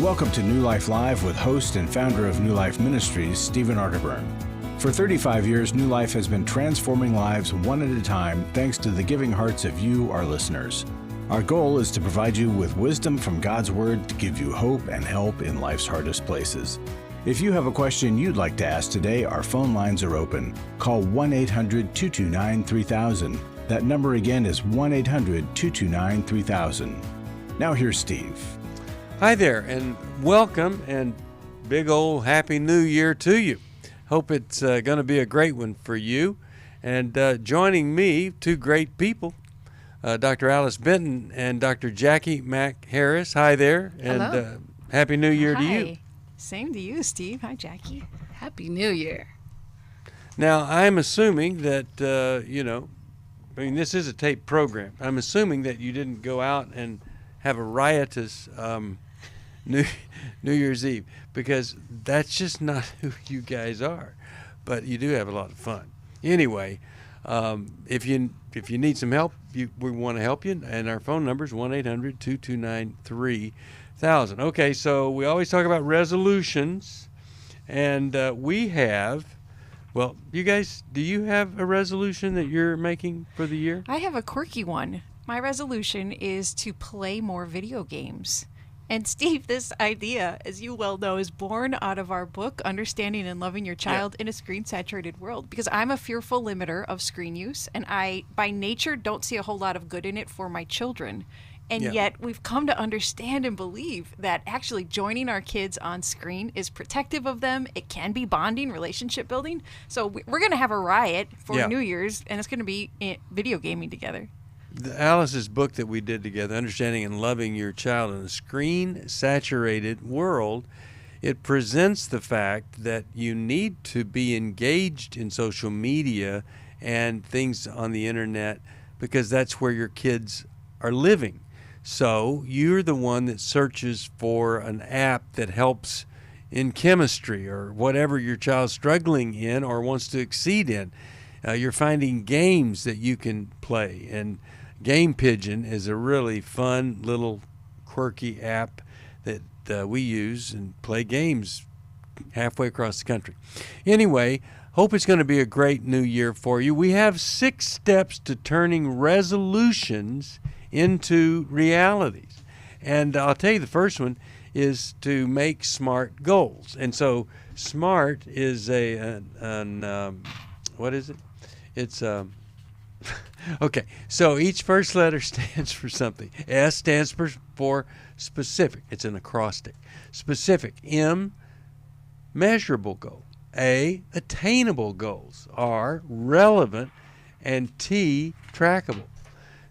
Welcome to New Life Live with host and founder of New Life Ministries, Stephen Arterburn. For 35 years, New Life has been transforming lives one at a time thanks to the giving hearts of you, our listeners. Our goal is to provide you with wisdom from God's Word to give you hope and help in life's hardest places. If you have a question you'd like to ask today, our phone lines are open. Call 1-800-229-3000. That number again is 1-800-229-3000. Now here's Steve. Hi there, and welcome, and big old Happy New Year to you. Hope it's going to be a great one for you. And joining me, two great people, Dr. Alice Benton and Dr. Jacqui Mack-Harris. Hi there, Hello. And Happy New Year to you. Same to you, Steve. Hi, Jacqui. Happy New Year. Now, I'm assuming that, this is a tape program. I'm assuming that you didn't go out and have a riotous New Year's Eve, because that's just not who you guys are. But you do have a lot of fun. Anyway, if you need some help, we want to help you, and our phone number is 1-800-229-3000. Okay, so we always talk about resolutions, and we have. Well, you guys, do you have a resolution that you're making for the year? I have a quirky one. My resolution is to play more video games. And Steve, this idea, as you well know, is born out of our book, Understanding and Loving Your Child in a Screen-Saturated World, because I'm a fearful limiter of screen use, and I, by nature, don't see a whole lot of good in it for my children. And yet we've come to understand and believe that actually joining our kids on screen is protective of them. It can be bonding, relationship building. So we're going to have a riot for New Year's, and it's going to be video gaming together. Alice's book that we did together, Understanding and Loving Your Child in a Screen-Saturated World, it presents the fact that you need to be engaged in social media and things on the internet because that's where your kids are living. So you're the one that searches for an app that helps in chemistry or whatever your child's struggling in or wants to exceed in. You're finding games that you can play, and Game Pigeon is a really fun little quirky app that we use and play games halfway across the country. Anyway, hope it's going to be a great new year for you. We have 6 steps to turning resolutions into realities. And I'll tell you, the first one is to make SMART goals. And so SMART is what is it? It's okay, so each first letter stands for something. S stands for specific. It's an acrostic. Specific. M, measurable goal. A, attainable goals. R, relevant. And T, trackable.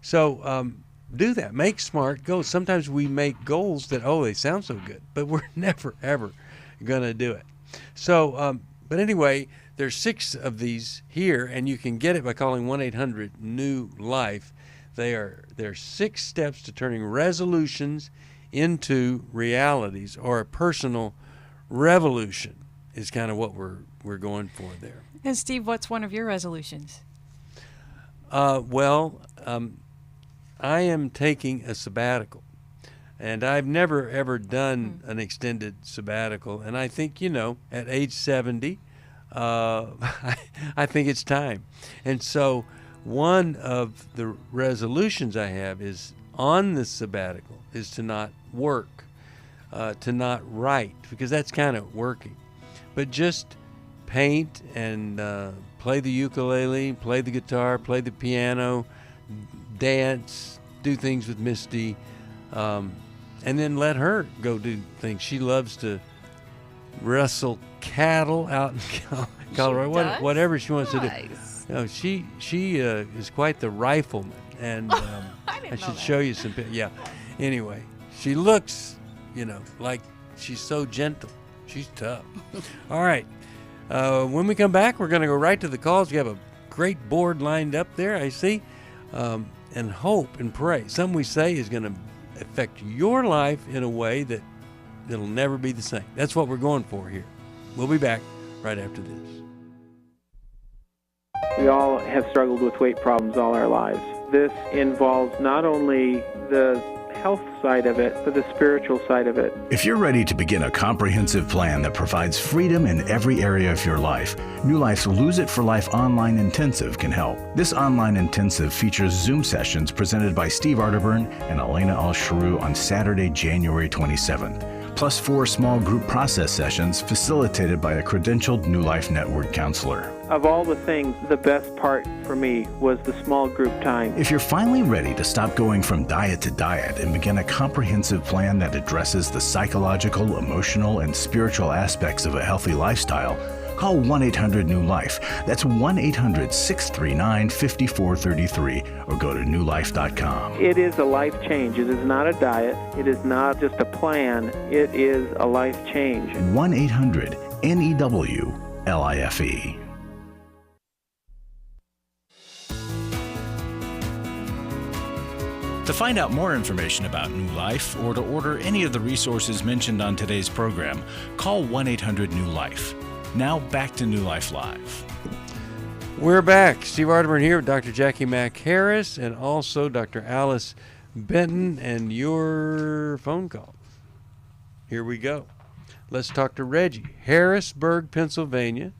So do that. Make SMART goals. Sometimes we make goals that, they sound so good, but we're never, ever going to do it. So, but anyway, there's 6 of these here, and you can get it by calling 1-800-NEW-LIFE. There are 6 steps to turning resolutions into realities, or a personal revolution is kind of what we're going for there. And Steve, what's one of your resolutions? I am taking a sabbatical, and I've never ever done an extended sabbatical, and I think, at age 70, I think it's time. And so one of the resolutions I have is on the sabbatical is to not work, to not write, because that's kind of working, but just paint and play the ukulele, play the guitar, play the piano, dance, do things with Misty, and then let her go do things. She loves to wrestle cattle out in Colorado, whatever she wants to do. She is quite the rifleman, and I should show you some pictures. Yeah. Anyway, she looks, like she's so gentle. She's tough. All right. When we come back, we're going to go right to the calls. We have a great board lined up there, I see, and hope and pray. Something we say is going to affect your life in a way that it'll never be the same. That's what we're going for here. We'll be back right after this. We all have struggled with weight problems all our lives. This involves not only the health side of it, but the spiritual side of it. If you're ready to begin a comprehensive plan that provides freedom in every area of your life, New Life's Lose It for Life online intensive can help. This online intensive features Zoom sessions presented by Steve Arterburn and Elena Al-Sharu on Saturday, January 27th, plus 4 small group process sessions facilitated by a credentialed New Life Network counselor. Of all the things, the best part for me was the small group time. If you're finally ready to stop going from diet to diet and begin a comprehensive plan that addresses the psychological, emotional, and spiritual aspects of a healthy lifestyle, call 1-800-NEW-LIFE. That's 1-800-639-5433 or go to newlife.com. It is a life change. It is not a diet. It is not just a plan. It is a life change. 1-800-NEW-LIFE. To find out more information about New Life or to order any of the resources mentioned on today's program, call 1-800-NEW-LIFE. Now back to New Life Live. We're back. Steve Arterburn here with Dr. Jacqui Mack-Harris and also Dr. Alice Benton and your phone calls. Here we go. Let's talk to Reggie. Harrisburg, Pennsylvania,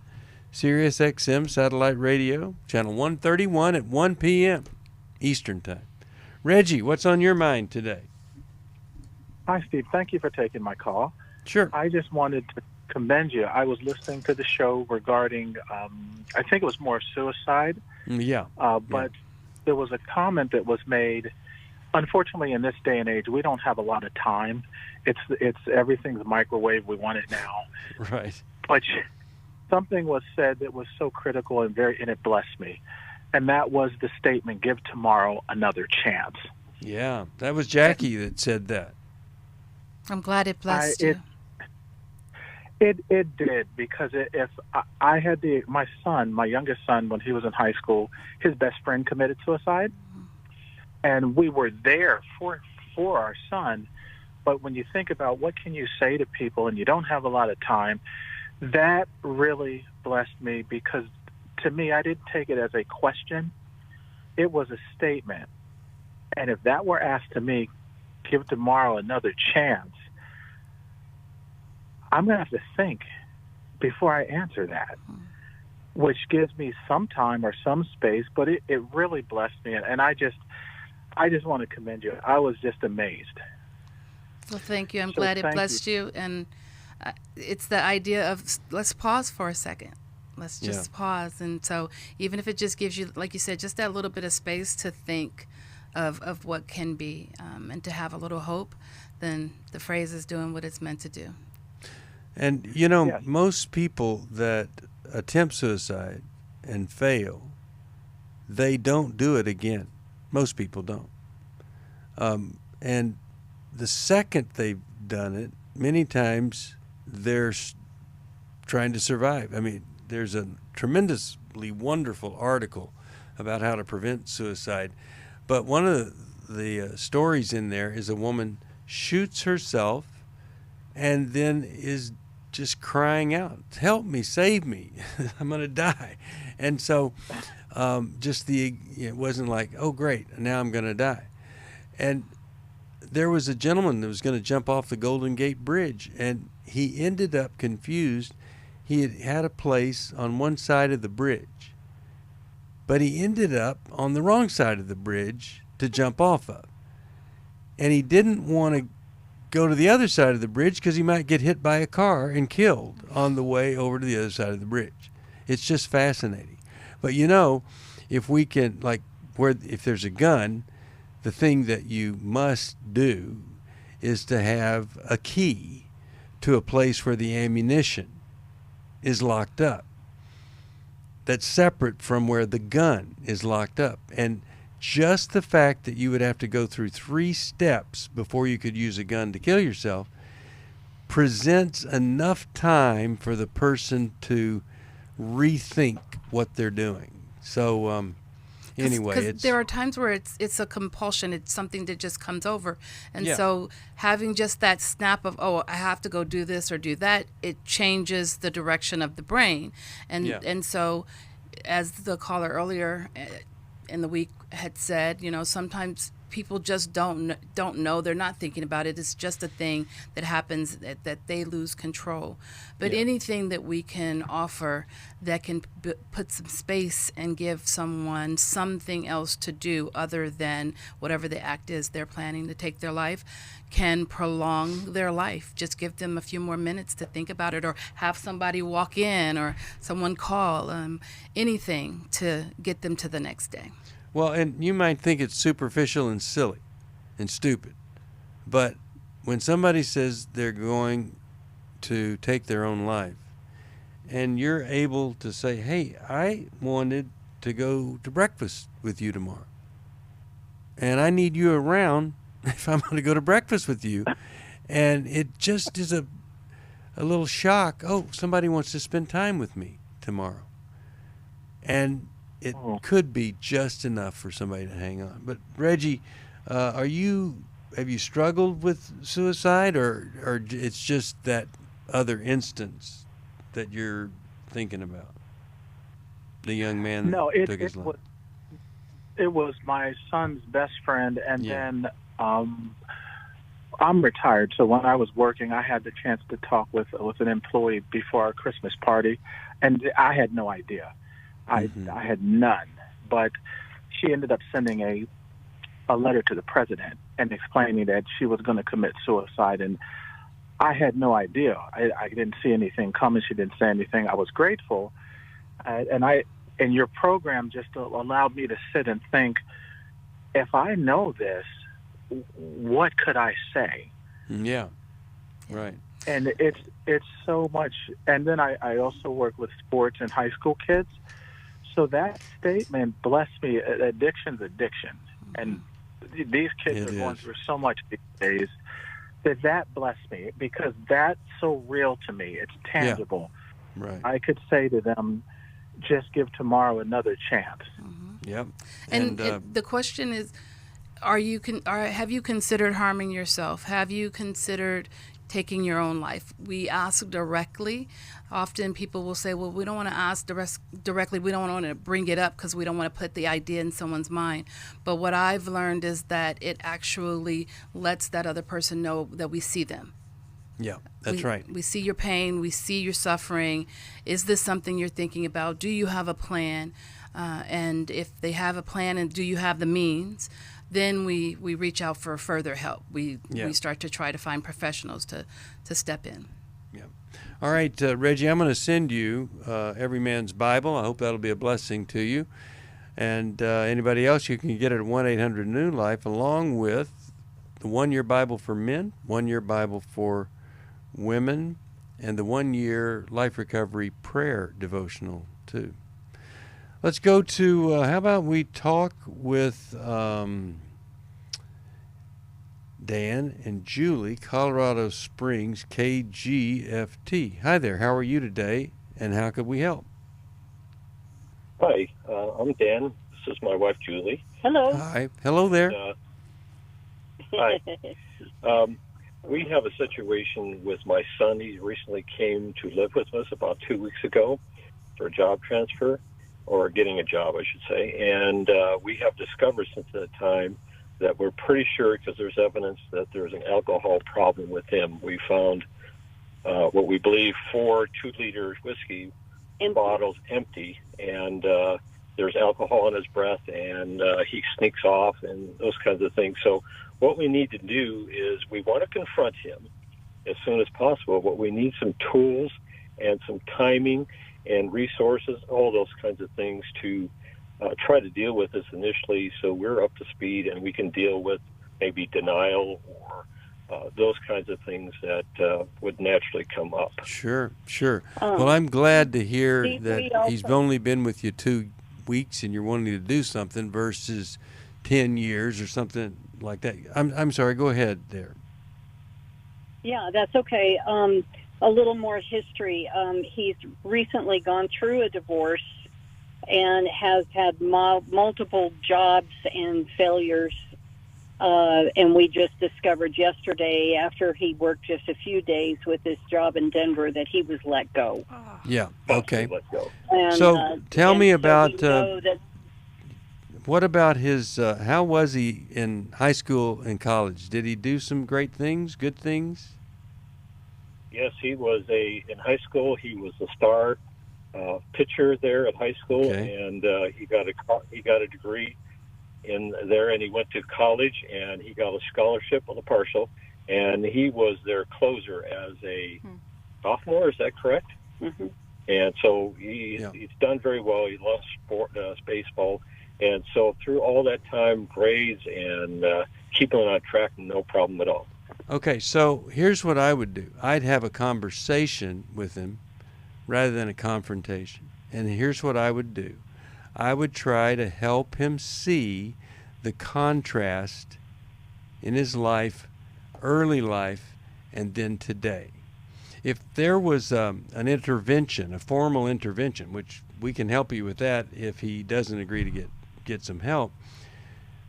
Sirius XM Satellite Radio, Channel 131 at 1 p.m. Eastern Time. Reggie, what's on your mind today? Hi, Steve. Thank you for taking my call. Sure. I just wanted to commend you. I was listening to the show regarding, I think it was more suicide. Yeah. But there was a comment that was made. Unfortunately, in this day and age, we don't have a lot of time. It's everything's microwave. We want it now. Right. But something was said that was so critical and it blessed me. And that was the statement, give tomorrow another chance. Yeah, that was Jacqui that said that. I'm glad it blessed you. It did, because if I had my youngest son, when he was in high school, his best friend committed suicide. And we were there for our son. But when you think about what can you say to people and you don't have a lot of time, that really blessed me, because to me, I didn't take it as a question. It was a statement. And if that were asked to me, give tomorrow another chance, I'm going to have to think before I answer that, which gives me some time or some space, but it really blessed me. And I just want to commend you. I was just amazed. Well, thank you. I'm glad it blessed you. And it's the idea of let's pause for a second. Let's just pause. And so even if it just gives you, like you said, just that little bit of space to think of what can be and to have a little hope, then the phrase is doing what it's meant to do. And, most people that attempt suicide and fail, they don't do it again. Most people don't. And the second they've done it, many times they're trying to survive. I mean, there's a tremendously wonderful article about how to prevent suicide. But one of the stories in there is a woman shoots herself and then is just crying out, help me, save me, I'm going to die. And so it wasn't like, oh, great, now I'm going to die. And there was a gentleman that was going to jump off the Golden Gate Bridge, and he ended up confused. He had a place on one side of the bridge, but he ended up on the wrong side of the bridge to jump off of. And he didn't want to go to the other side of the bridge because he might get hit by a car and killed on the way over to the other side of the bridge. It's just fascinating. But if we can, if there's a gun, the thing that you must do is to have a key to a place where the ammunition is locked up. That's separate from where the gun is locked up. And just the fact that you would have to go through 3 steps before you could use a gun to kill yourself presents enough time for the person to rethink what they're doing. So anyway, there are times where it's a compulsion. It's something that just comes over. And so having just that snap of, oh, I have to go do this or do that, it changes the direction of the brain. And so as the caller earlier in the week had said, sometimes people just don't know. They're not thinking about it. It's just a thing that happens that they lose control. But anything that we can offer that can put some space and give someone something else to do other than whatever the act is they're planning to take their life can prolong their life. Just give them a few more minutes to think about it, or have somebody walk in or someone call, anything to get them to the next day. Well, and you might think it's superficial and silly and stupid, but when somebody says they're going to take their own life, and you're able to say, hey, I wanted to go to breakfast with you tomorrow, and I need you around if I'm going to go to breakfast with you, and it just is a little shock. Oh, somebody wants to spend time with me tomorrow. And it could be just enough for somebody to hang on. But Reggie, have you struggled with suicide, or it's just that other instance that you're thinking about? The young man that took his life. It was my son's best friend, and then I'm retired, so when I was working, I had the chance to talk with an employee before our Christmas party, and I had no idea. I had none, but she ended up sending a letter to the president and explaining that she was going to commit suicide, and I had no idea. I didn't see anything coming. She didn't say anything. I was grateful, and your program just allowed me to sit and think, if I know this, what could I say? Yeah, right. And it's so much. And then I also work with sports and high school kids. So that statement blessed me. Addiction's addiction. And these kids are going through so much these days that blessed me, because that's so real to me. It's tangible. Yeah. Right. I could say to them, just give tomorrow another chance. Yep. And the question is, have you considered harming yourself? Have you considered taking your own life? We ask directly. Often people will say, well, we don't want to ask directly. We don't want to bring it up because we don't want to put the idea in someone's mind. But what I've learned is that it actually lets that other person know that we see them. Yeah, that's right. We see your pain. We see your suffering. Is this something you're thinking about? Do you have a plan? And if they have a plan, and do you have the means, then we reach out for further help. We start to try to find professionals to step in. Yeah. All right, Reggie, I'm going to send you Every Man's Bible. I hope that'll be a blessing to you. And anybody else, you can get it at 1-800-NEW-LIFE, along with the 1-year Bible for men, 1-year Bible for women, and the 1-year Life Recovery Prayer Devotional, too. Let's go to, how about we talk with Dan and Julie, Colorado Springs, KGFT. Hi there, how are you today, and how could we help? Hi, I'm Dan. This is my wife, Julie. Hello. Hi. Hello there. Hi. We have a situation with my son. He recently came to live with us about 2 weeks ago for a job transfer, or getting a job, I should say. And we have discovered since that time that we're pretty sure, because there's evidence that there's an alcohol problem with him. We found what we believe 4 2-liter whiskey bottles empty, and there's alcohol in his breath, and he sneaks off and those kinds of things. So what we need to do is we want to confront him as soon as possible, but we need some tools and some timing and resources, all those kinds of things to try to deal with this initially, so we're up to speed and we can deal with maybe denial or those kinds of things that would naturally come up. Sure. Well, I'm glad to hear that he's only been with you 2 weeks and you're wanting to do something versus 10 years or something like that. I'm sorry, go ahead there. Yeah, that's okay. A little more history. He's recently gone through a divorce and has had multiple jobs and failures. And we just discovered yesterday, after he worked just a few days with this job in Denver, that he was let go. Yeah, okay. Let go. And, so tell me about, what about his, how was he in high school and college? Did he do some great things, good things? Yes, he was in high school, he was a star pitcher there at high school, and he got a degree in there, and he went to college, and he got a scholarship on the partial, and he was their closer as a sophomore. Is that correct? Mm-hmm. And so he's done very well. He loves baseball, and so through all that time, grades and keeping on track, no problem at all. Okay, so here's what I would do. I'd have a conversation with him rather than a confrontation. And here's what I would do. I would try to help him see the contrast in his life, early life, and then today. If there was an intervention, a formal intervention, which we can help you with that if he doesn't agree to get some help,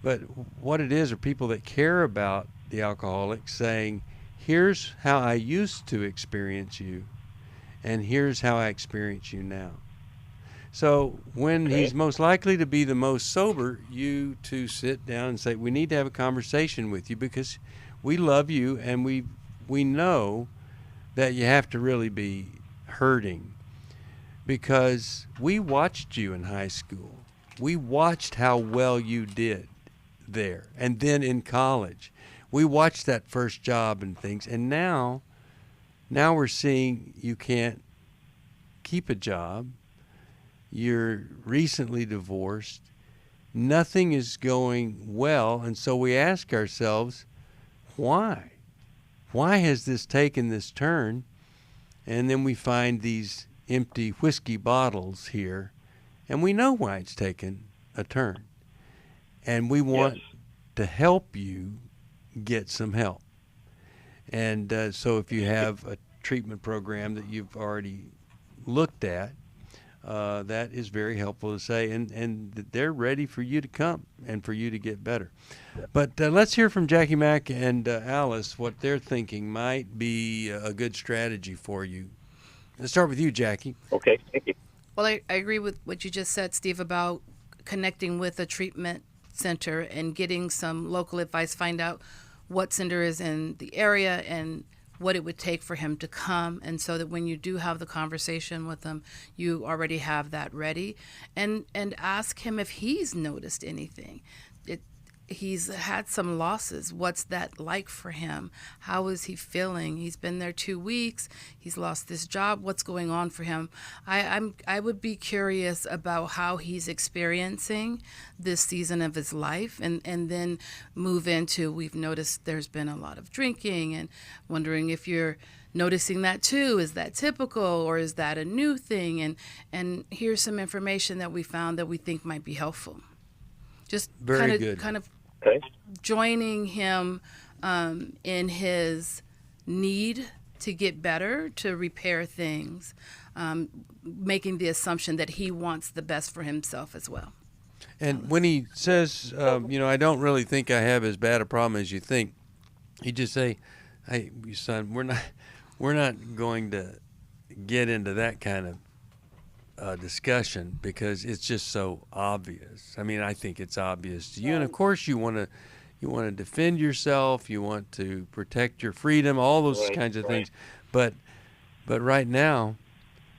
but what it is are people that care about the alcoholic saying, here's how I used to experience you, and here's how I experience you now. So when he's most likely to be the most sober, you two sit down and say, we need to have a conversation with you because we love you, and we know that you have to really be hurting because we watched you in high school. We watched how well you did there, and then in college. We watched that first job and things, and now we're seeing you can't keep a job. You're recently divorced. Nothing is going well, and so we ask ourselves, why? Why has this taken this turn? And then we find these empty whiskey bottles here, and we know why it's taken a turn. And we want to help you get some help. And so if you have a treatment program that you've already looked at, that is very helpful to say, and they're ready for you to come and for you to get better. But let's hear from Jacqui Mack and Alice what they're thinking might be a good strategy for you. Let's start with you, Jacqui. Okay, thank you. Well, I agree with what you just said, Steve, about connecting with a treatment center and getting some local advice, find out what center is in the area and what it would take for him to come, and so that when you do have the conversation with him, you already have that ready, and ask him if he's noticed anything. He's had some losses. What's that like for him? How is he feeling? He's been there 2 weeks. He's lost this job. What's going on for him? I would be curious about how he's experiencing this season of his life, and then move into, we've noticed there's been a lot of drinking, and wondering if you're noticing that too. Is that typical, or is that a new thing? And here's some information that we found that we think might be helpful. Just kind of joining him in his need to get better, to repair things, making the assumption that he wants the best for himself as well. And when he says, I don't really think I have as bad a problem as you think, you just say, hey, son, we're not going to get into that kind of discussion because it's just so obvious. I mean, I think it's obvious to you, and of course you want to defend yourself, you want to protect your freedom, all those kinds of things. But right now,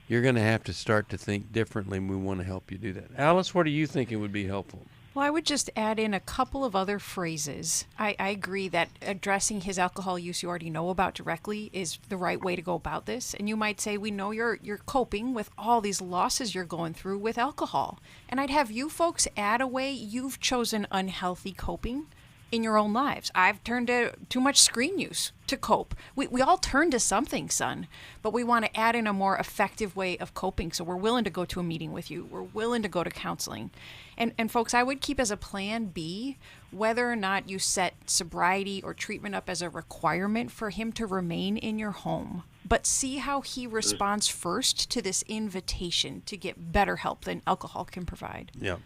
you're going to have to start to think differently, and we want to help you do that. Alice, what are you thinking would be helpful? Well, I would just add in a couple of other phrases. I agree that addressing his alcohol use you already know about directly is the right way to go about this. And you might say, we know you're coping with all these losses you're going through with alcohol. And I'd have you folks add a way you've chosen unhealthy coping in your own lives. I've turned to too much screen use to cope. We all turn to something, son, but we want to add in a more effective way of coping. So we're willing to go to a meeting with you. We're willing to go to counseling. And folks, I would keep as a plan B whether or not you set sobriety or treatment up as a requirement for him to remain in your home. But see how he responds first to this invitation to get better help than alcohol can provide. Yeah.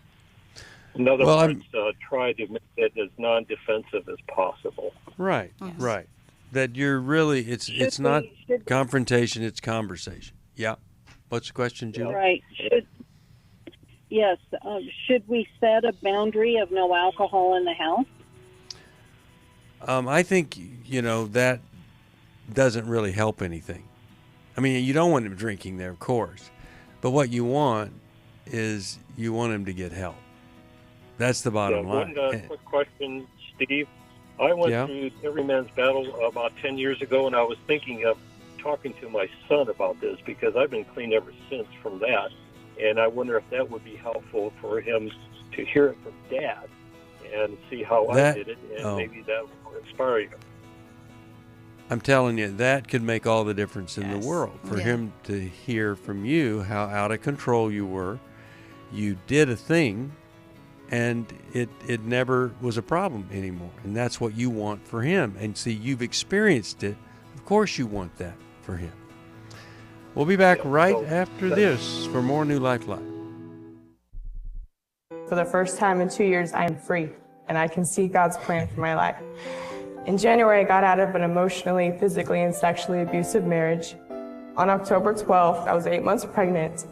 In other words, try to make it as non-defensive as possible. Right, right. That you're really, it's not confrontation, it's conversation. Yeah. What's the question, Jill? Right. Yes. Should we set a boundary of no alcohol in the house? I think, that doesn't really help anything. I mean, you don't want him drinking there, of course. But what you want is you want him to get help. That's the bottom line. One quick question, Steve. I went through Every Man's Battle about 10 years ago, and I was thinking of talking to my son about this because I've been clean ever since from that. And I wonder if that would be helpful for him to hear it from Dad and see how I did it, and maybe that will inspire you. I'm telling you, that could make all the difference in the world for him to hear from you how out of control you were. You did a thing, and it never was a problem anymore. And that's what you want for him. And see, you've experienced it. Of course you want that for him. We'll be back after this for more New Life Live. For the first time in 2 years, I am free, and I can see God's plan for my life. In January, I got out of an emotionally, physically, and sexually abusive marriage. On October 12th, I was 8 months pregnant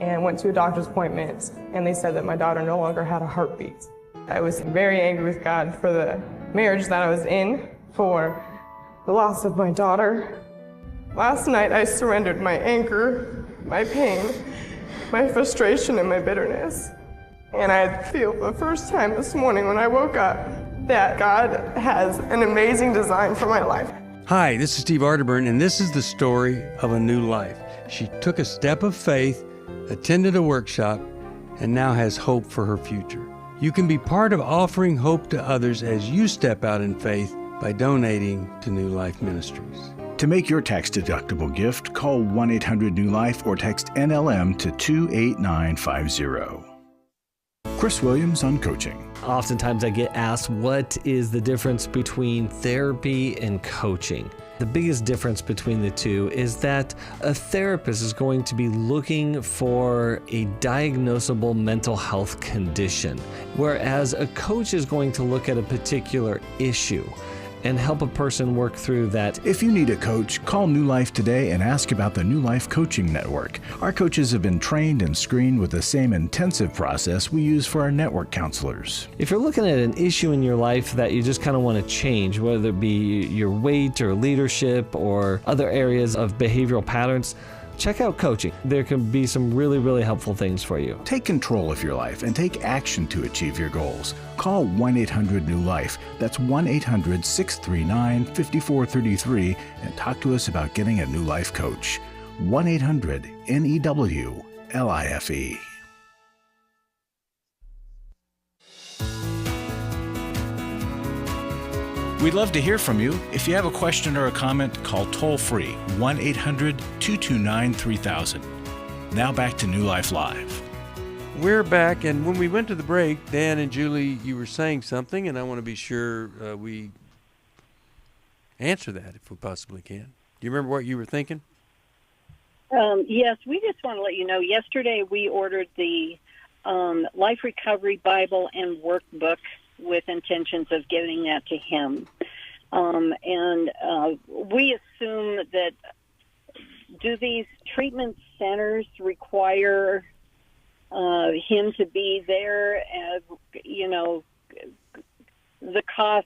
and went to a doctor's appointment, and they said that my daughter no longer had a heartbeat. I was very angry with God for the marriage that I was in, for the loss of my daughter. Last night, I surrendered my anger, my pain, my frustration, and my bitterness. And I feel for the first time this morning when I woke up that God has an amazing design for my life. Hi, this is Steve Arterburn, and this is the story of a new life. She took a step of faith, attended a workshop, and now has hope for her future. You can be part of offering hope to others as you step out in faith by donating to New Life Ministries. To make your tax-deductible gift, call 1-800-NEW-LIFE or text NLM to 28950. Chris Williams on coaching. Oftentimes I get asked, what is the difference between therapy and coaching? The biggest difference between the two is that a therapist is going to be looking for a diagnosable mental health condition, whereas a coach is going to look at a particular issue and help a person work through that. If you need a coach, call New Life today and ask about the New Life Coaching Network. Our coaches have been trained and screened with the same intensive process we use for our network counselors. If you're looking at an issue in your life that you just kind of want to change, whether it be your weight or leadership or other areas of behavioral patterns, check out coaching. There can be some really, really helpful things for you. Take control of your life and take action to achieve your goals. Call 1-800-NEW-LIFE. That's 1-800-639-5433 and talk to us about getting a New Life coach. 1-800-NEW-LIFE. We'd love to hear from you. If you have a question or a comment, call toll-free 1-800-229-3000. Now back to New Life Live. We're back, and when we went to the break, Dan and Julie, you were saying something, and I want to be sure we answer that if we possibly can. Do you remember what you were thinking? Yes, we just want to let you know, yesterday we ordered the Life Recovery Bible and Workbook with intentions of giving that to him. And we assume that, do these treatment centers require him to be there? The cost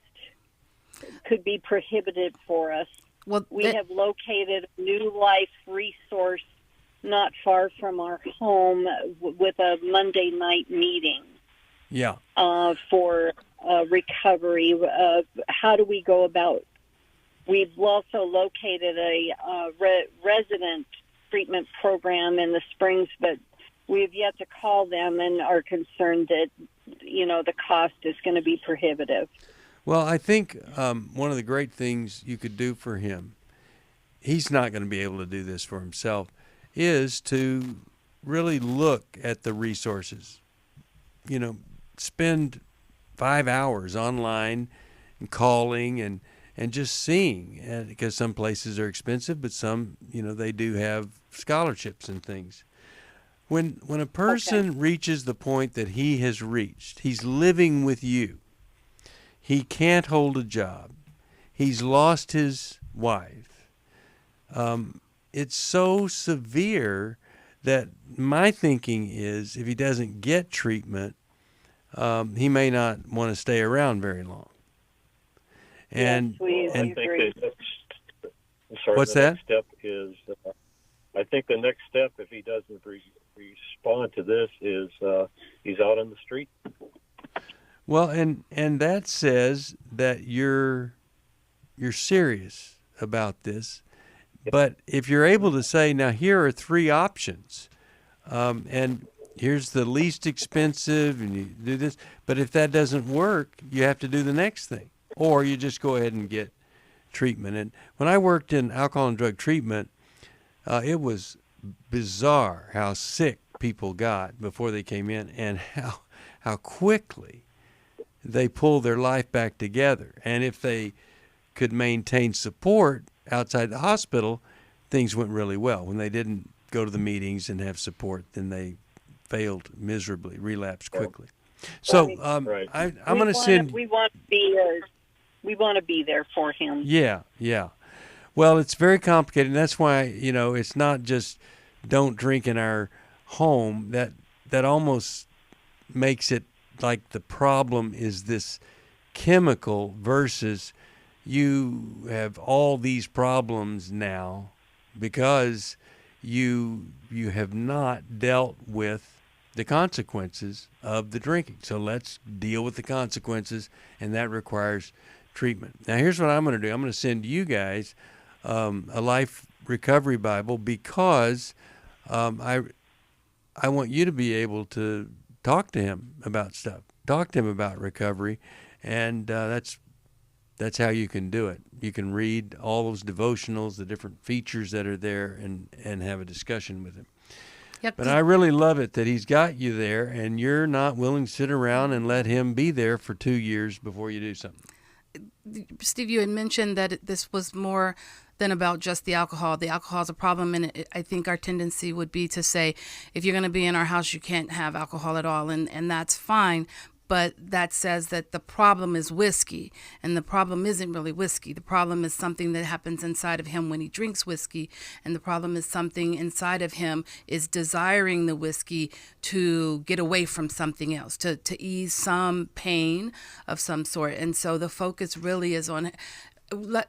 could be prohibitive for us. Well, we have located a New Life resource not far from our home with a Monday night meeting. Yeah. For recovery. How do we go about? We've also located a resident treatment program in the Springs, but we've yet to call them and are concerned that, the cost is going to be prohibitive. Well, I think one of the great things you could do for him, he's not going to be able to do this for himself, is to really look at the resources. Spend 5 hours online and calling and just seeing, because some places are expensive, but some, they do have scholarships and things. When a person reaches the point that he has reached, he's living with you, he can't hold a job, he's lost his wife, it's so severe that my thinking is if he doesn't get treatment, he may not want to stay around very long. And, yes, we and agree. What's that? Next step is, I think the next step, if he doesn't respond to this, is he's out on the street. Well, and that says that you're serious about this. But if you're able to say, now here are 3 options, and here's the least expensive, and you do this. But if that doesn't work, you have to do the next thing, or you just go ahead and get treatment. And when I worked in alcohol and drug treatment, it was bizarre how sick people got before they came in, and how quickly they pulled their life back together. And if they could maintain support outside the hospital, things went really well. When they didn't go to the meetings and have support, then they failed miserably, relapsed quickly. So I'm going to send. We want to be there for him. Yeah. Well, it's very complicated, and that's why it's not just don't drink in our home. That almost makes it like the problem is this chemical versus you have all these problems now because you have not dealt with the consequences of the drinking. So let's deal with the consequences, and that requires treatment. Now, here's what I'm going to do. I'm going to send you guys a Life Recovery Bible because I want you to be able to talk to him about stuff, talk to him about recovery, and that's how you can do it. You can read all those devotionals, the different features that are there, and have a discussion with him. Yep. But I really love it that he's got you there, and you're not willing to sit around and let him be there for 2 years before you do something. Steve, you had mentioned that this was more than about just the alcohol. The alcohol is a problem, and I think our tendency would be to say, if you're going to be in our house, you can't have alcohol at all, and that's fine. But that says that the problem is whiskey, and the problem isn't really whiskey. The problem is something that happens inside of him when he drinks whiskey, and the problem is something inside of him is desiring the whiskey to get away from something else, to ease some pain of some sort. And so the focus really is on,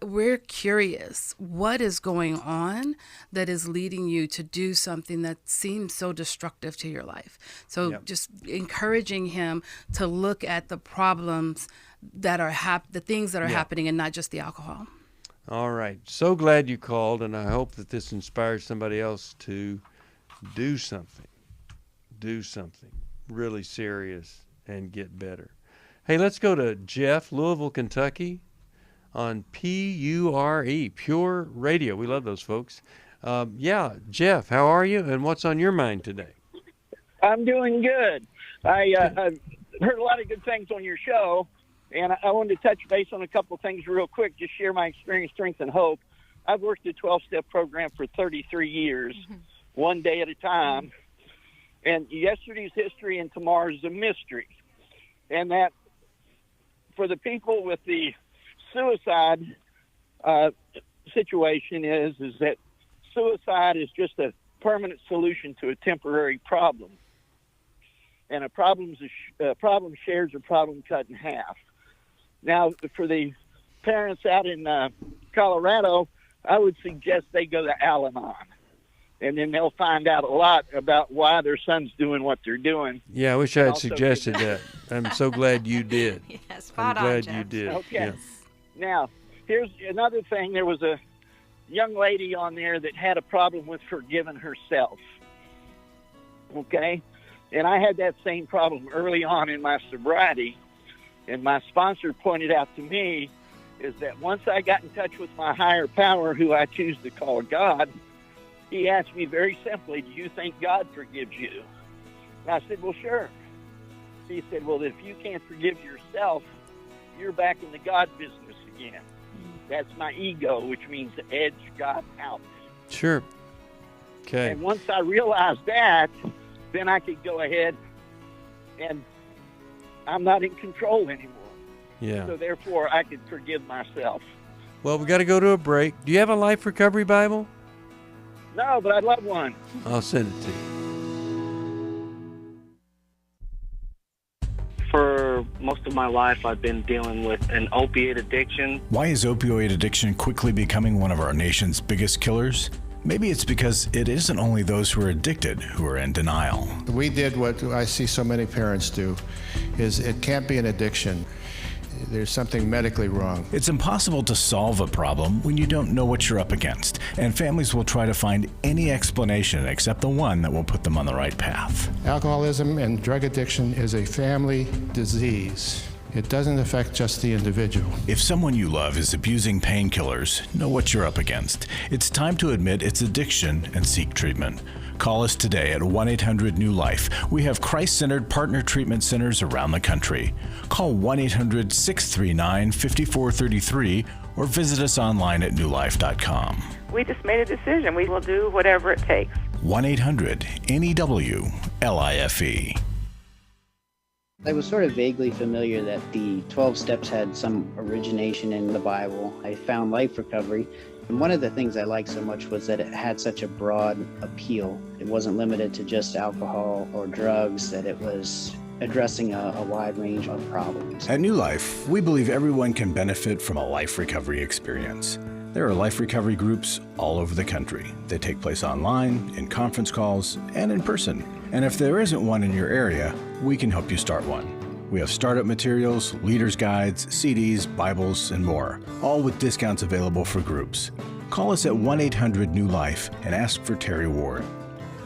we're curious, what is going on that is leading you to do something that seems so destructive to your life? So just encouraging him to look at the problems that are the things that are happening, and not just the alcohol. All right. So glad you called, and I hope that this inspires somebody else to do something really serious and get better. Hey, let's go to Jeff, Louisville, Kentucky, on PURE, Pure Radio. We love those folks. Jeff, how are you, and what's on your mind today? I'm doing good. I've heard a lot of good things on your show, and I wanted to touch base on a couple of things real quick, just share my experience, strength, and hope. I've worked the 12-step program for 33 years, one day at a time, and yesterday's history and tomorrow's a mystery. And that for the people with the suicide situation is that suicide is just a permanent solution to a temporary problem, and a problem shared is a problem cut in half. Now, for the parents out in Colorado, I would suggest they go to Al-Anon, and then they'll find out a lot about why their son's doing what they're doing. Yeah, I wish I had suggested that. I'm so glad you did. Yeah, spot I'm on, glad Jeff. you did. Okay. Yeah. Now, here's another thing. There was a young lady on there that had a problem with forgiving herself. Okay? And I had that same problem early on in my sobriety. And my sponsor pointed out to me is that once I got in touch with my higher power, who I choose to call God, he asked me very simply, do you think God forgives you? And I said, well, sure. He said, well, if you can't forgive yourself, you're back in the God business again. That's my ego, which means to edge God out. Sure. Okay. And once I realized that, then I could go ahead and I'm not in control anymore. Yeah. So therefore, I could forgive myself. Well, we got to go to a break. Do you have a Life Recovery Bible? No, but I'd love one. I'll send it to you. For most of my life, I've been dealing with an opiate addiction. Why is opioid addiction quickly becoming one of our nation's biggest killers? Maybe it's because it isn't only those who are addicted who are in denial. We did what I see so many parents do, is it can't be an addiction. There's something medically wrong. It's impossible to solve a problem when you don't know what you're up against, and families will try to find any explanation except the one that will put them on the right path. Alcoholism and drug addiction is a family disease. It doesn't affect just the individual. If someone you love is abusing painkillers, know what you're up against. It's time to admit it's addiction and seek treatment. Call us today at 1-800-NEW-LIFE. We have Christ-centered partner treatment centers around the country. Call 1-800-639-5433 or visit us online at newlife.com. We just made a decision. We will do whatever it takes. 1-800-NEW-LIFE. I was sort of vaguely familiar that the 12 steps had some origination in the Bible. I found Life Recovery, and one of the things I liked so much was that it had such a broad appeal. It wasn't limited to just alcohol or drugs, that it was addressing a wide range of problems. At New Life, we believe everyone can benefit from a life recovery experience. There are life recovery groups all over the country. They take place online, in conference calls, and in person. And if there isn't one in your area, we can help you start one. We have startup materials, leaders' guides, CDs, Bibles, and more, all with discounts available for groups. Call us at 1-800-NEW-LIFE and ask for Terry Ward.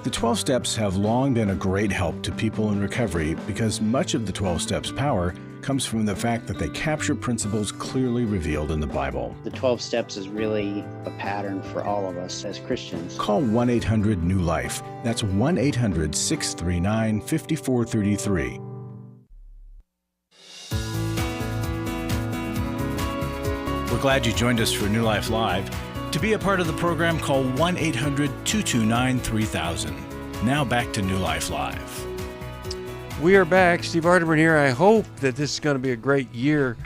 The 12 Steps have long been a great help to people in recovery because much of the 12 Steps' power comes from the fact that they capture principles clearly revealed in the Bible. The 12 steps is really a pattern for all of us as Christians. Call 1-800-NEW-LIFE. That's 1-800-639-5433. We're glad you joined us for New Life Live. To be a part of the program, call 1-800-229-3000. Now back to New Life Live. We are back. Steve Arterburn here. I hope that this is going to be a great year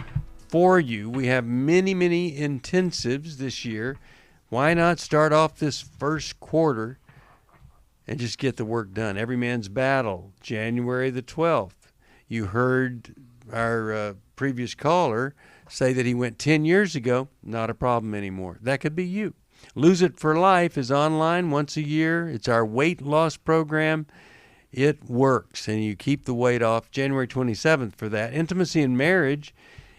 for you. We have many, many intensives this year. Why not start off this first quarter and just get the work done? Every Man's Battle, January the 12th. You heard our previous caller say that he went 10 years ago. Not a problem anymore. That could be you. Lose It for Life is online once a year. It's our weight loss program. It works, and you keep the weight off. January 27th for that. Intimacy in Marriage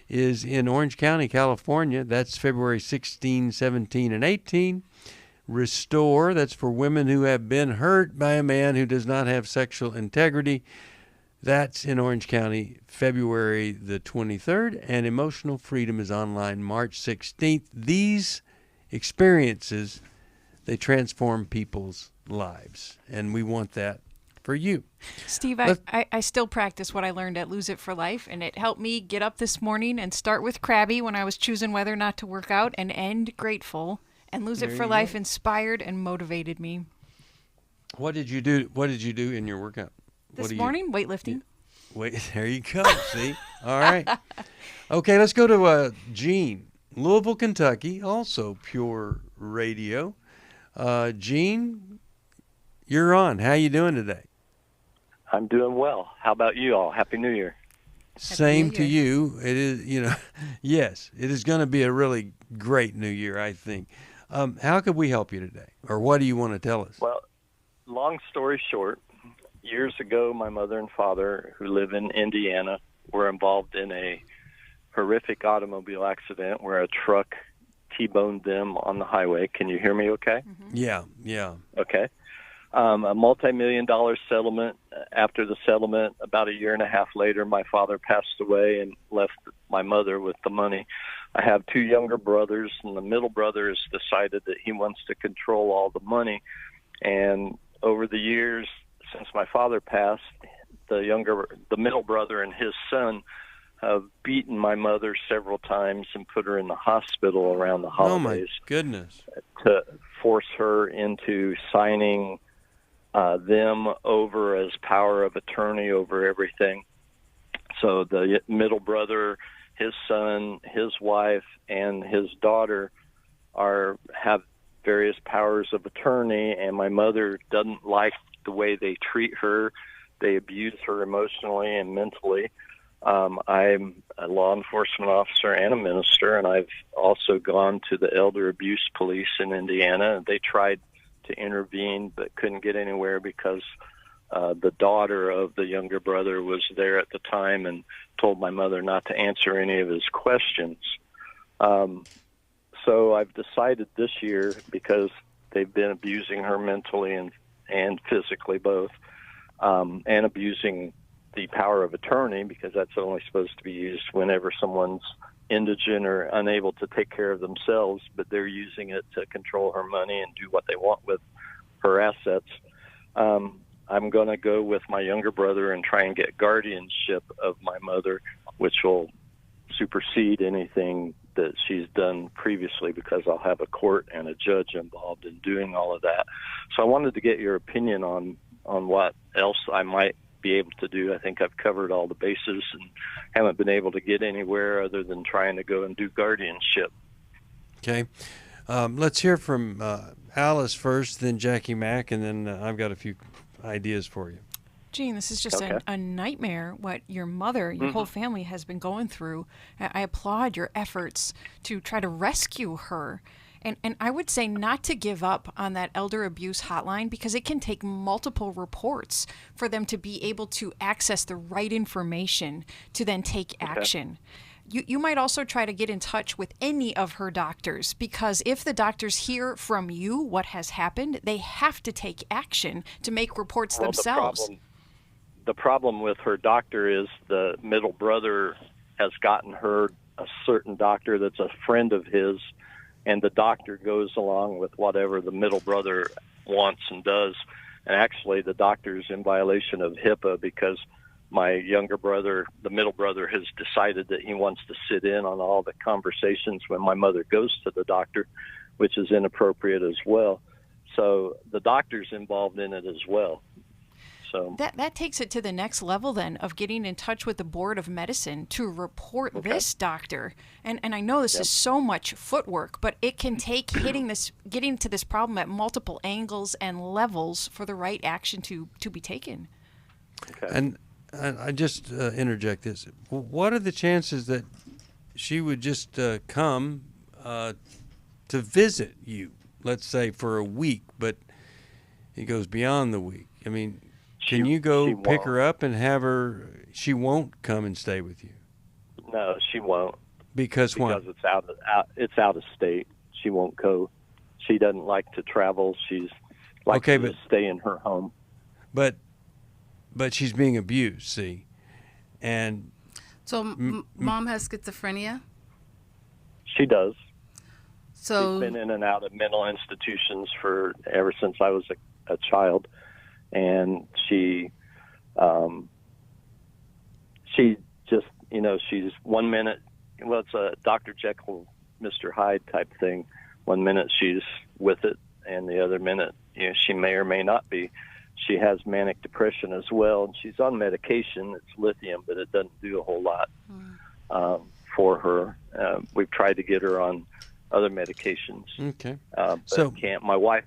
is in Orange County, California. That's February 16, 17, and 18. Restore, that's for women who have been hurt by a man who does not have sexual integrity. That's in Orange County, February the 23rd. And Emotional Freedom is online March 16th. These experiences, they transform people's lives, and we want that for you. Steve, I still practice what I learned at Lose It for Life, and it helped me get up this morning and start with Krabby when I was choosing whether or not to work out and end grateful. And Lose It for Life inspired and motivated me. What did you do? What did you do in your workout? This morning, weightlifting. Wait, there you go. See? All right. Okay, let's go to Gene, Louisville, Kentucky, also Pure Radio. Gene, you're on. How you doing today? I'm doing well. How about you all? Happy New Year. Same to you. It is, yes, it is going to be a really great New Year, I think. How could we help you today? Or what do you want to tell us? Well, long story short, years ago, my mother and father, who live in Indiana, were involved in a horrific automobile accident where a truck T-boned them on the highway. Can you hear me okay? Mm-hmm. Yeah. Okay. A multi-million-dollar settlement. After the settlement, about a year and a half later, my father passed away and left my mother with the money. I have two younger brothers, and the middle brother has decided that he wants to control all the money. And over the years, since my father passed, the middle brother and his son have beaten my mother several times and put her in the hospital around the holidays. Oh, my goodness. To force her into signing them over as power of attorney over everything. So the middle brother, his son, his wife, and his daughter have various powers of attorney, and my mother doesn't like the way they treat her. They abuse her emotionally and mentally. I'm a law enforcement officer and a minister, and I've also gone to the elder abuse police in Indiana. They tried to intervene but couldn't get anywhere because the daughter of the younger brother was there at the time and told my mother not to answer any of his questions. So I've decided this year, because they've been abusing her mentally and physically both, and abusing the power of attorney, because that's only supposed to be used whenever someone's indigent or unable to take care of themselves, but they're using it to control her money and do what they want with her assets. I'm going to go with my younger brother and try and get guardianship of my mother, which will supersede anything that she's done previously, because I'll have a court and a judge involved in doing all of that. So I wanted to get your opinion on what else I might be able to do. I think I've covered all the bases and haven't been able to get anywhere other than trying to go and do guardianship. Okay. Let's hear from Alice first, then Jacqui Mack, and then I've got a few ideas for you. Gene, this is just a nightmare what your mother, your whole family has been going through. I applaud your efforts to try to rescue her. And I would say not to give up on that elder abuse hotline, because it can take multiple reports for them to be able to access the right information to then take action. You might also try to get in touch with any of her doctors, because if the doctors hear from you what has happened, they have to take action to make reports themselves. The problem with her doctor is the middle brother has gotten her a certain doctor that's a friend of his, and the doctor goes along with whatever the middle brother wants and does. And actually, the doctor's in violation of HIPAA, because my younger brother, the middle brother, has decided that he wants to sit in on all the conversations when my mother goes to the doctor, which is inappropriate as well. So the doctor's involved in it as well. So that takes it to the next level then of getting in touch with the Board of Medicine to report this doctor. And I know this is so much footwork, but it can take getting to this problem at multiple angles and levels for the right action to be taken. Okay. And I just interject this. What are the chances that she would just come to visit you, let's say for a week, but it goes beyond the week? I mean, can you go pick her up and have her? She won't come and stay with you. No, she won't. Because what? It's out of state. She won't go. She doesn't like to travel. She's likes to stay in her home. But she's being abused. See, and so mom has schizophrenia. She does. So she's been in and out of mental institutions ever since I was a child. And she just, she's 1 minute, it's a Dr. Jekyll, Mr. Hyde type thing. 1 minute she's with it, and the other minute, she may or may not be. She has manic depression as well, and she's on medication. It's lithium, but it doesn't do a whole lot for her. We've tried to get her on other medications. Okay. But so can't. My wife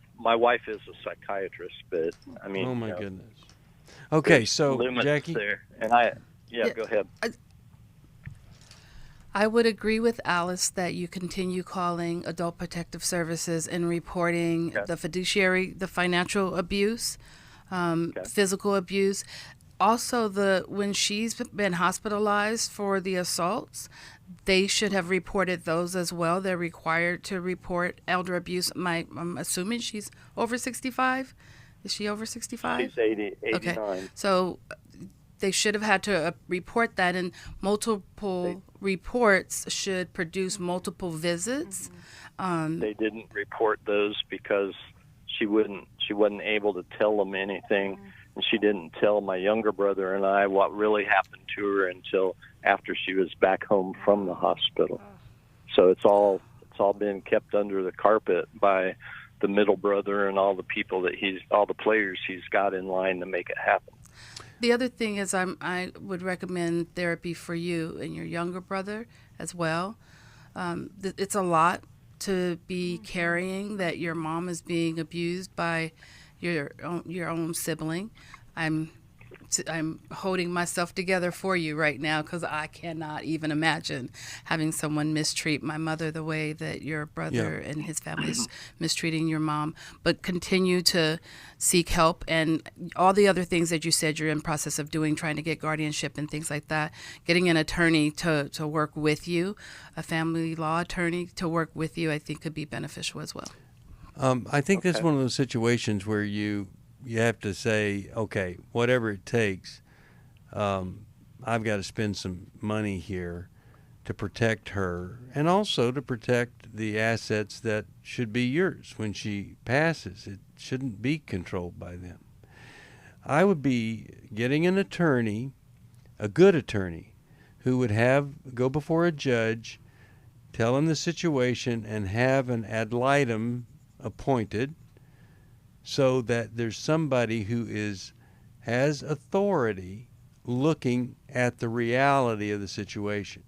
is a psychiatrist, but I mean. Oh my goodness. Okay, so Jacqui. There, and go ahead. I would agree with Alice that you continue calling Adult Protective Services and reporting the financial abuse, physical abuse. Also, when she's been hospitalized for the assaults, they should have reported those as well. They're required to report elder abuse. I'm assuming she's over 65. Is she over 65? She's 89. Okay. So they should have had to report that, and multiple reports should produce multiple visits. They didn't report those because she wasn't able to tell them anything. And she didn't tell my younger brother and I what really happened to her until after she was back home from the hospital. So it's all been kept under the carpet by the middle brother and all the people all the players he's got in line to make it happen. The other thing is I would recommend therapy for you and your younger brother as well. It's a lot to be carrying that your mom is being abused by your own sibling. I'm holding myself together for you right now, because I cannot even imagine having someone mistreat my mother the way that your brother and his family is mistreating your mom. But continue to seek help, and all the other things that you said you're in process of doing, trying to get guardianship and things like that. Getting an attorney to work with you, a family law attorney to work with you, I think could be beneficial as well. I think that's one of those situations where you have to say, okay, whatever it takes, I've got to spend some money here to protect her, and also to protect the assets that should be yours when she passes. It shouldn't be controlled by them. I would be getting an attorney, a good attorney, who would go before a judge, tell him the situation, and have an ad litem appointed, so that there's somebody who has authority looking at the reality of the situation.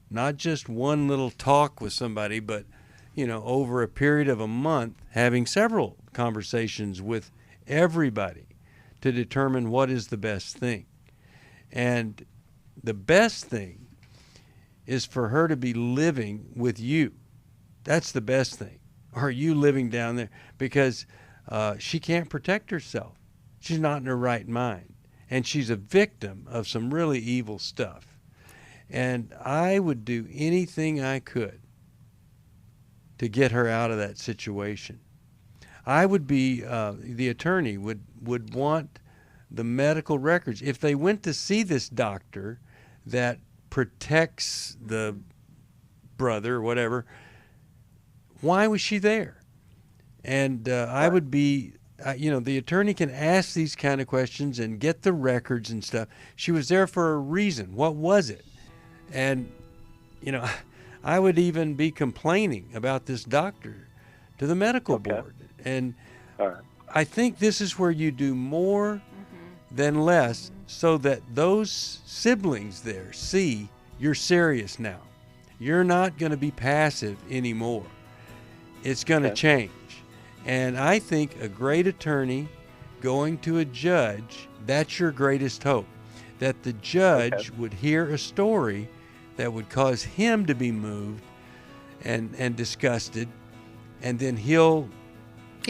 Not just one little talk with somebody, but, over a period of a month, having several conversations with everybody to determine what is the best thing. And the best thing is for her to be living with you. That's the best thing. Are you living down there? Because she can't protect herself. She's not in her right mind. And she's a victim of some really evil stuff. And I would do anything I could to get her out of that situation. I would be, the attorney would want the medical records. If they went to see this doctor that protects the brother or whatever, why was she there? And I would be, the attorney can ask these kind of questions and get the records and stuff. She was there for a reason. What was it? And, I would even be complaining about this doctor to the medical board. And I think this is where you do more than less, so that those siblings there see you're serious now. You're not going to be passive anymore. It's going to change. And I think a great attorney going to a judge, that's your greatest hope. That the judge would hear a story that would cause him to be moved and disgusted, and then he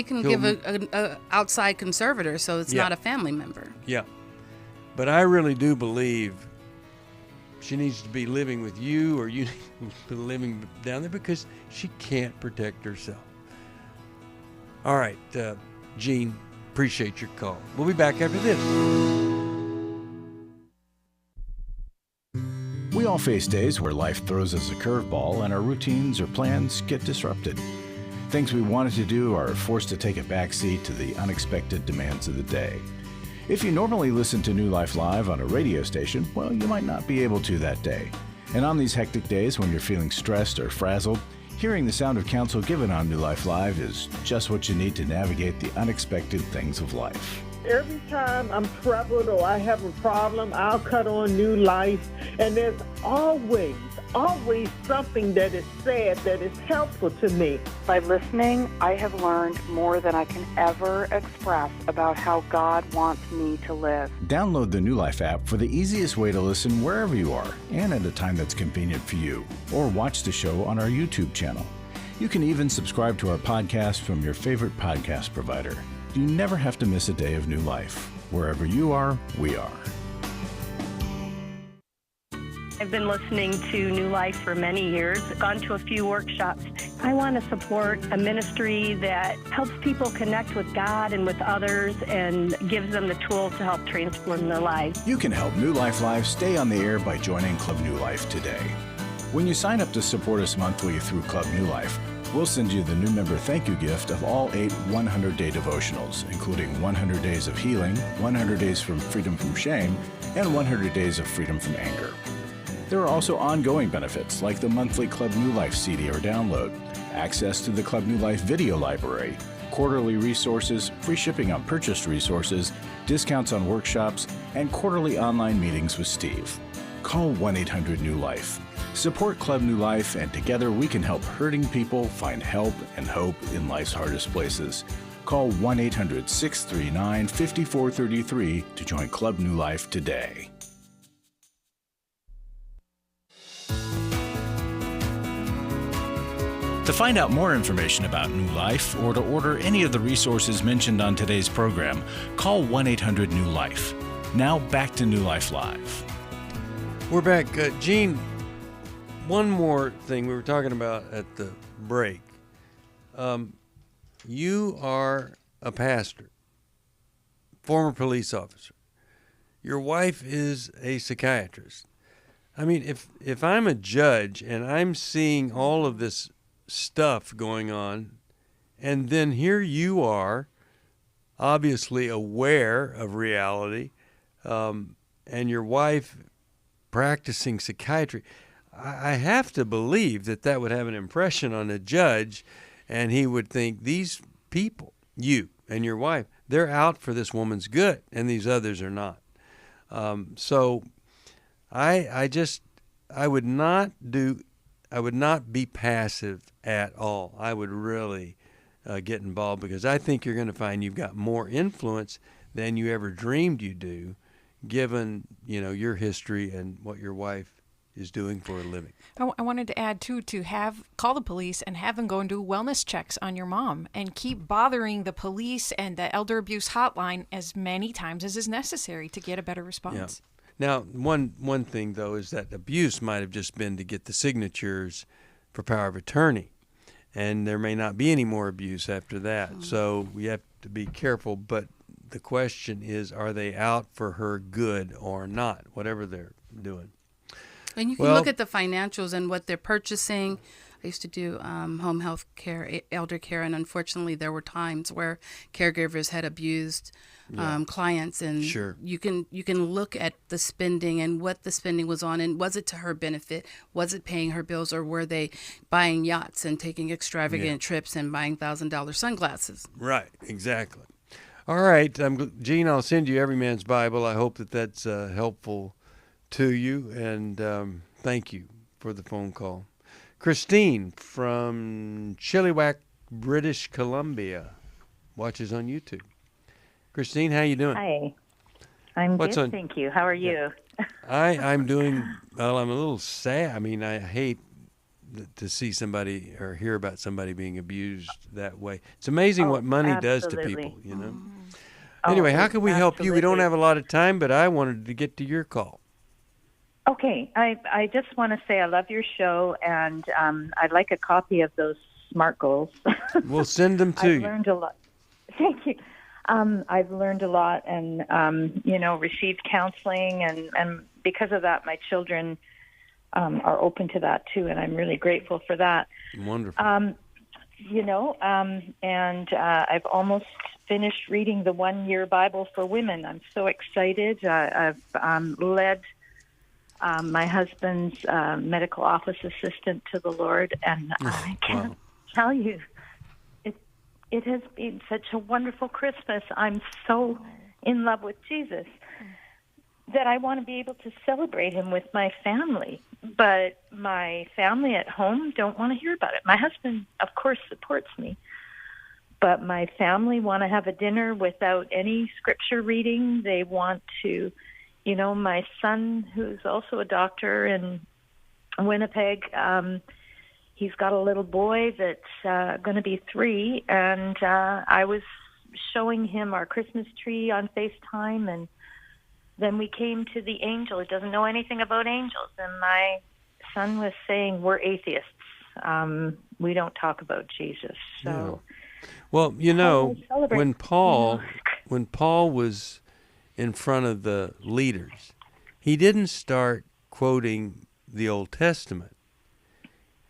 can give a outside conservator, so it's not a family member. Yeah. But I really do believe she needs to be living with you, or you need to be living down there, because she can't protect herself. All right, Gene, appreciate your call. We'll be back after this. We all face days where life throws us a curveball and our routines or plans get disrupted. Things we wanted to do are forced to take a backseat to the unexpected demands of the day. If you normally listen to New Life Live on a radio station, well, you might not be able to that day. And on these hectic days when you're feeling stressed or frazzled, hearing the sound of counsel given on New Life Live is just what you need to navigate the unexpected things of life. Every time I'm troubled or I have a problem, I'll cut on New Life, and there's always something that is said that is helpful to me. By listening, I have learned more than I can ever express about how God wants me to live. Download the New Life app for the easiest way to listen wherever you are and at a time that's convenient for you, or watch the show on our YouTube channel. You can even subscribe to our podcast from your favorite podcast provider. You never have to miss a day of New Life. Wherever you are, we are. I've been listening to New Life for many years, gone to a few workshops. I want to support a ministry that helps people connect with God and with others and gives them the tools to help transform their lives. You can help New Life Live stay on the air by joining Club New Life today. When you sign up to support us monthly through Club New Life, we'll send you the new member thank you gift of all 8 100-day devotionals, including 100 Days of Healing, 100 Days from Freedom from Shame, and 100 Days of Freedom from Anger. There are also ongoing benefits like the monthly Club New Life CD or download, access to the Club New Life video library, quarterly resources, free shipping on purchased resources, discounts on workshops, and quarterly online meetings with Steve. Call 1-800-NEW-LIFE. Support Club New Life, and together we can help hurting people find help and hope in life's hardest places. Call 1-800-639-5433 to join Club New Life today. To find out more information about New Life or to order any of the resources mentioned on today's program, call 1-800-NEW-LIFE. Now back to New Life Live. We're back. Gene, one more thing we were talking about at the break. You are a pastor, former police officer. Your wife is a psychiatrist. I mean, if I'm a judge and I'm seeing all of this stuff going on, and then here you are, obviously aware of reality, and your wife practicing psychiatry, I have to believe that that would have an impression on a judge, and he would think these people, you and your wife, they're out for this woman's good, and these others are not. So I would not be passive at all. I would really get involved, because I think you're going to find you've got more influence than you ever dreamed you do, given, your history and what your wife is doing for a living. I wanted to add, too, to call the police and have them go and do wellness checks on your mom and keep bothering the police and the elder abuse hotline as many times as is necessary to get a better response. Yeah. Now, one thing, though, is that abuse might have just been to get the signatures for power of attorney, and there may not be any more abuse after that. So we have to be careful, but the question is, are they out for her good or not, whatever they're doing? And you can look at the financials and what they're purchasing. I used to do home health care, elder care, and unfortunately there were times where caregivers had abused clients, and sure, you can look at the spending and what the spending was on, and was it to her benefit? Was it paying her bills, or were they buying yachts and taking extravagant trips and buying $1,000 sunglasses? Right, exactly. All right, Gene, I'll send you Every Man's Bible. I hope that that's helpful to you, and thank you for the phone call. Christine from Chilliwack, British Columbia, watches on YouTube. Christine, how you doing? Hi. I'm good, thank you. How are you? I'm doing well. I'm a little sad. I mean, I hate to see somebody or hear about somebody being abused that way. It's amazing what money does to people, Anyway, how can we help you? We don't have a lot of time, but I wanted to get to your call. Okay. I just want to say I love your show, and I'd like a copy of those SMART goals. We'll send them to you. I've learned a lot. Thank you. I've learned a lot, and, received counseling, and because of that, my children are open to that, too, and I'm really grateful for that. Wonderful. And I've almost finished reading the 1-year Bible for women. I'm so excited. I've led my husband's medical office assistant to the Lord, and I can't tell you, it has been such a wonderful Christmas. I'm so in love with Jesus that I want to be able to celebrate him with my family. But my family at home don't want to hear about it. My husband, of course, supports me. But my family want to have a dinner without any scripture reading. They want to, my son, who's also a doctor in Winnipeg, he's got a little boy that's going to be 3, and I was showing him our Christmas tree on FaceTime, and then we came to the angel. He doesn't know anything about angels, and my son was saying, we're atheists. We don't talk about Jesus. So, well, when Paul was in front of the leaders, he didn't start quoting the Old Testament.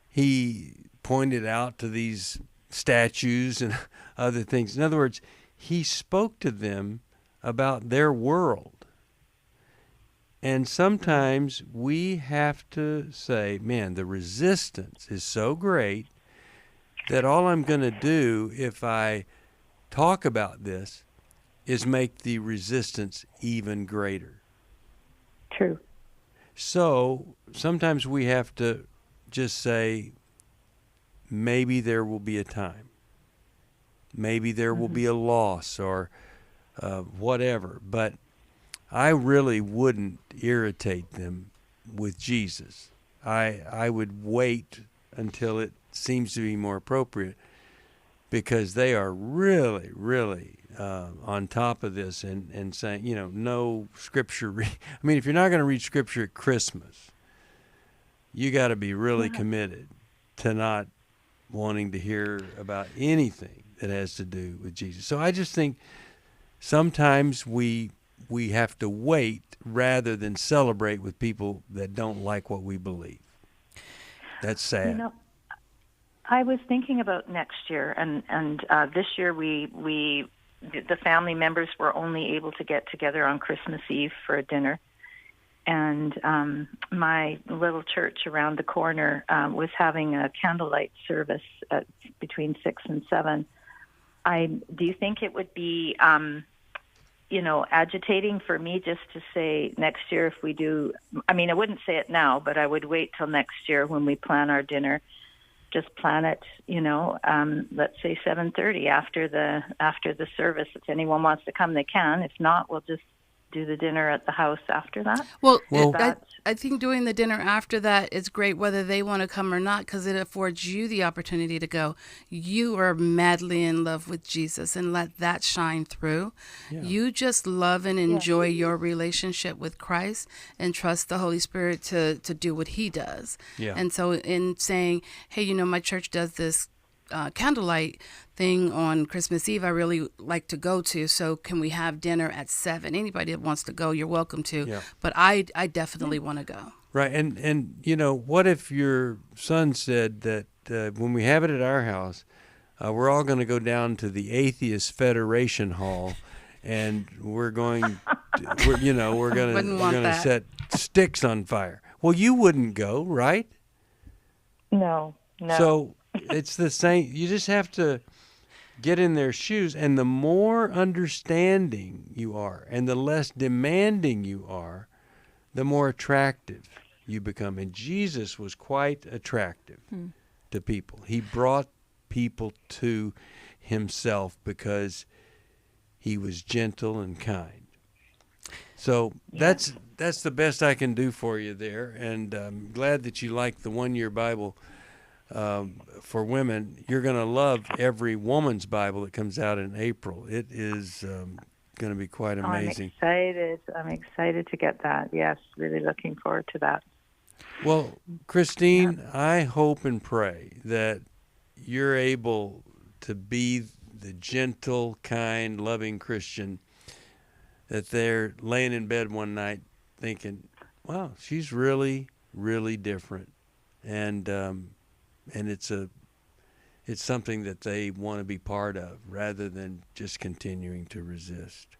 He pointed out to these statues and other things. In other words, he spoke to them about their world. And sometimes we have to say, man, the resistance is so great that all I'm going to do if I talk about this is make the resistance even greater. True. So sometimes we have to just say, maybe there will be a time. Maybe there will be a loss or whatever. But I really wouldn't irritate them with Jesus. I would wait until it seems to be more appropriate, because they are really, really on top of this and saying, no Scripture. I mean, if you're not going to read Scripture at Christmas, you got to be really committed to not wanting to hear about anything that has to do with Jesus. So I just think sometimes we have to wait rather than celebrate with people that don't like what we believe. That's sad. I was thinking about next year, and this year the family members were only able to get together on Christmas Eve for a dinner, and my little church around the corner was having a candlelight service at between 6 and 7. Do you think it would be, agitating for me just to say next year if we do? I mean, I wouldn't say it now, but I would wait till next year when we plan our dinner. Just plan it, let's say 7:30 after the service. If anyone wants to come, they can. If not, we'll just do the dinner at the house after that. Well, I think doing the dinner after that is great, whether they want to come or not, because it affords you the opportunity to go. You are madly in love with Jesus, and let that shine through. Yeah. You just love and enjoy your relationship with Christ and trust the Holy Spirit to do what He does. Yeah. And so in saying, hey, my church does this candlelight thing on Christmas Eve I really like to go to, so can we have dinner at 7? Anybody that wants to go, you're welcome to. Yeah. But I definitely want to go. Right. And what if your son said that when we have it at our house, we're all going to go down to the Atheist Federation Hall, and we're going to set sticks on fire. Well, you wouldn't go, right? No. So it's the same. You just have to get in their shoes, and the more understanding you are and the less demanding you are, the more attractive you become. And Jesus was quite attractive to people. He brought people to Himself because He was gentle and kind. So that's the best I can do for you there, and I'm glad that you like the 1-year Bible for women. You're going to love every woman's Bible that comes out in April. It is going to be quite amazing. I'm excited to get that. Yes, really looking forward to that. Well, Christine, I hope and pray that you're able to be the gentle, kind, loving Christian that they're laying in bed one night thinking, wow, she's really, really different. And it's something that they want to be part of rather than just continuing to resist.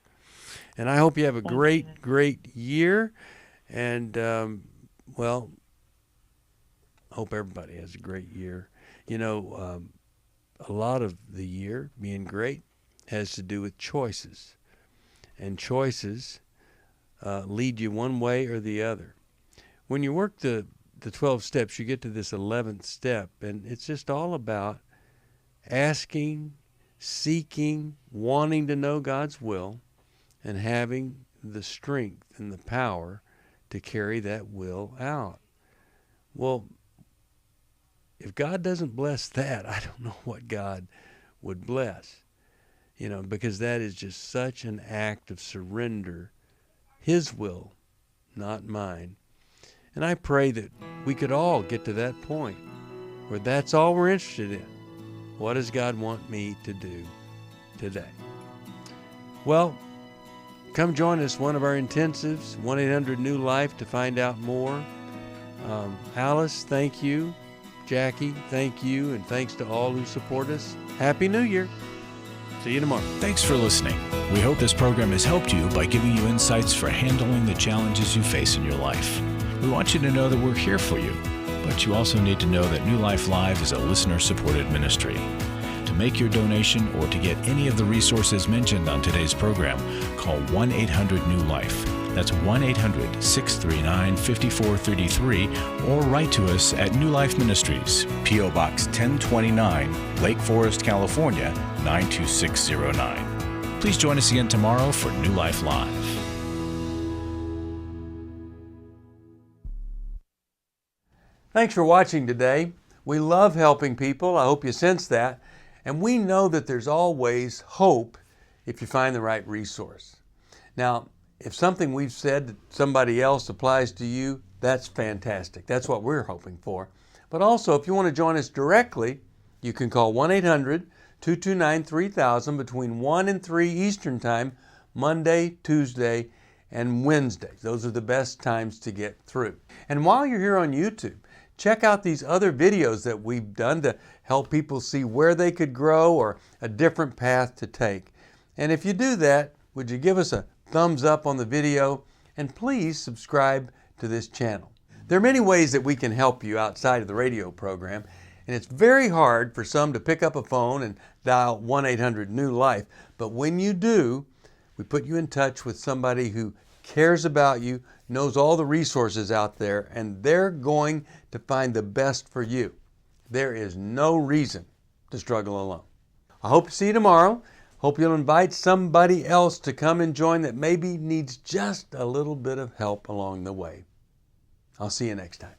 And I hope you have a great year. And, hope everybody has a great year. A lot of the year being great has to do with choices. And choices lead you one way or the other. When you work the 12 steps, you get to this 11th step, and it's just all about asking, seeking, wanting to know God's will, and having the strength and the power to carry that will out. Well, if God doesn't bless that, I don't know what God would bless, because that is just such an act of surrender, His will, not mine. And I pray that we could all get to that point where that's all we're interested in. What does God want me to do today? Well, come join us, one of our intensives, 1-800-NEW-LIFE, to find out more. Alice, thank you. Jacqui, thank you. And thanks to all who support us. Happy New Year. See you tomorrow. Thanks for listening. We hope this program has helped you by giving you insights for handling the challenges you face in your life. We want you to know that we're here for you, but you also need to know that New Life Live is a listener-supported ministry. To make your donation or to get any of the resources mentioned on today's program, call 1-800-NEW-LIFE. That's 1-800-639-5433, or write to us at New Life Ministries, P.O. Box 1029, Lake Forest, California, 92609. Please join us again tomorrow for New Life Live. Thanks for watching today. We love helping people. I hope you sense that. And we know that there's always hope if you find the right resource. Now, if something we've said to somebody else applies to you, that's fantastic. That's what we're hoping for. But also, if you want to join us directly, you can call 1-800-229-3000 between 1 and 3 Eastern Time, Monday, Tuesday, and Wednesday. Those are the best times to get through. And while you're here on YouTube, check out these other videos that we've done to help people see where they could grow or a different path to take. And if you do that, would you give us a thumbs up on the video, and please subscribe to this channel. There are many ways that we can help you outside of the radio program, and it's very hard for some to pick up a phone and dial 1-800-NEW-LIFE, but when you do, we put you in touch with somebody who cares about you, knows all the resources out there, and they're going to find the best for you. There is no reason to struggle alone. I hope to see you tomorrow. Hope you'll invite somebody else to come and join that maybe needs just a little bit of help along the way. I'll see you next time.